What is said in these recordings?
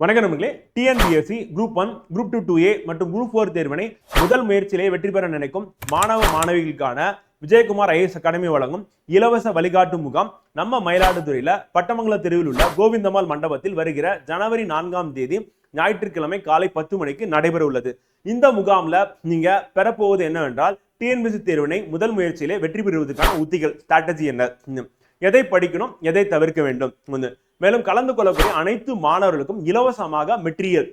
வணக்கம் நண்பர்களே. TNPSC group 1, group 2 2A மற்றும் குரூப் 4 தேர்வினை முதல் முயற்சியிலே வெற்றி பெற நினைக்கும் மாணவ மாணவிகளுக்கான விஜயகுமார் ஐஏஎஸ் அகாடமி வழங்கும் இலவச வழிகாட்டு முகாம் நம்ம மயிலாடுதுறையில பட்டமங்கலம் தெருவில் உள்ள கோவிந்தம்மாள் மண்டபத்தில் வருகிற ஜனவரி 4ஆம் தேதி ஞாயிற்றுக்கிழமை காலை 10 மணிக்கு நடைபெற உள்ளது. இந்த முகாம்ல நீங்க பெறப்போவது என்னவென்றால் டிஎன்பிஎஸ்சி தேர்வினை முதல் முயற்சியிலே வெற்றி பெறுவதற்கான உத்திகள், ஸ்ட்ராட்டஜி என்ன, எதை படிக்கணும், எதை தவிர்க்க வேண்டும், மேலும் கலந்து கொள்ளக்கூடிய அனைத்து மாணவர்களுக்கும் இலவசமாக material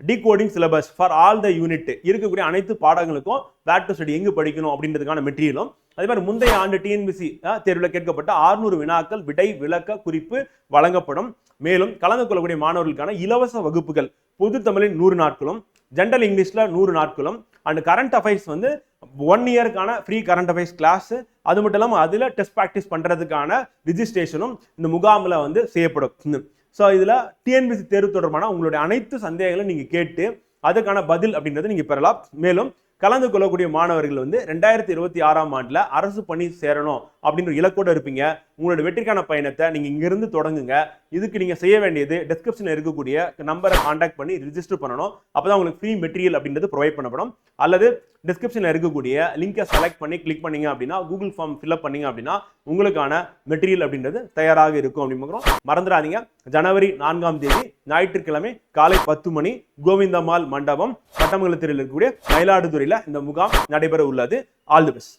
decoding syllabus for all the unit இருக்கக்கூடிய அனைத்து பாடங்களுக்கும் வேர் டு ஸ்டடி எங்கு படிக்கணும் அப்படின்றதுக்கான மெட்டீரியலும், அதே மாதிரி முந்தைய ஆண்டு டிஎன்பிஎஸ்சி தேர்வில் கேட்கப்பட்ட 600 வினாக்கள் விடை விளக்க குறிப்பு வழங்கப்படும். மேலும் கலந்து கொள்ளக்கூடிய மாணவர்களுக்கான இலவச வகுப்புகள் பொது தமிழின் 100 நாட்களும், ஜென்ரல் இங்கிலீஷ்ல 100 நாட்களும் அண்ட் கரண்ட் அஃபேர்ஸ் 1 இயருக்கான ஃப்ரீ கரண்ட் அஃபேர்ஸ் கிளாஸ், அது மட்டும் இல்லாமல் அதில் டெஸ்ட் ப்ராக்டிஸ் பண்ணுறதுக்கான ரிஜிஸ்ட்ரேஷனும் இந்த முகாமில் செய்யப்படும். ஸோ இதில் டிஎன்பிஎஸ்சி தேர்வு தொடர்பான உங்களுடைய அனைத்து சந்தேகங்களும் நீங்கள் கேட்டு அதுக்கான பதில் அப்படின்றத நீங்கள் பெறலாம். மேலும் கலந்து கொள்ளக்கூடிய மாணவர்கள் 2026ஆம் ஆண்டில் அரசு பணி சேரணும் அப்படின்ற இலக்கோடு இருப்பீங்க. உங்களுடைய வெற்றிக்கான பயணத்தை நீங்கள் இங்கிருந்து தொடங்குங்க. இதுக்கு நீங்கள் செய்ய வேண்டியது டிஸ்கிரிப்ஷனில் இருக்கக்கூடிய நம்பரை கான்டாக்ட் பண்ணி ரிஜிஸ்டர் பண்ணணும். அப்போதான் உங்களுக்கு ஃப்ரீ மெட்டீரியல் அப்படின்றது ப்ரொவைட் பண்ணப்படும். அல்லது டிஸ்கிரிப்ஷனில் இருக்கக்கூடிய லிங்கை செலக்ட் பண்ணி கிளிக் பண்ணீங்க அப்படின்னா கூகுள் ஃபார்ம் ஃபில்அப் பண்ணீங்க அப்படின்னா உங்களுக்கான மெட்டீரியல் அப்படின்றது தயாராக இருக்கும் அப்படின்னு மறந்துடாதீங்க. ஜனவரி 4ஆம் தேதி ஞாயிற்றுக்கிழமை காலை 10 மணி கோவிந்தம்மாள் மண்டபம் பட்டமங்கலத்தில் இருக்கக்கூடிய மயிலாடுதுறையில் இந்த முகாம் நடைபெற உள்ளது. All the best.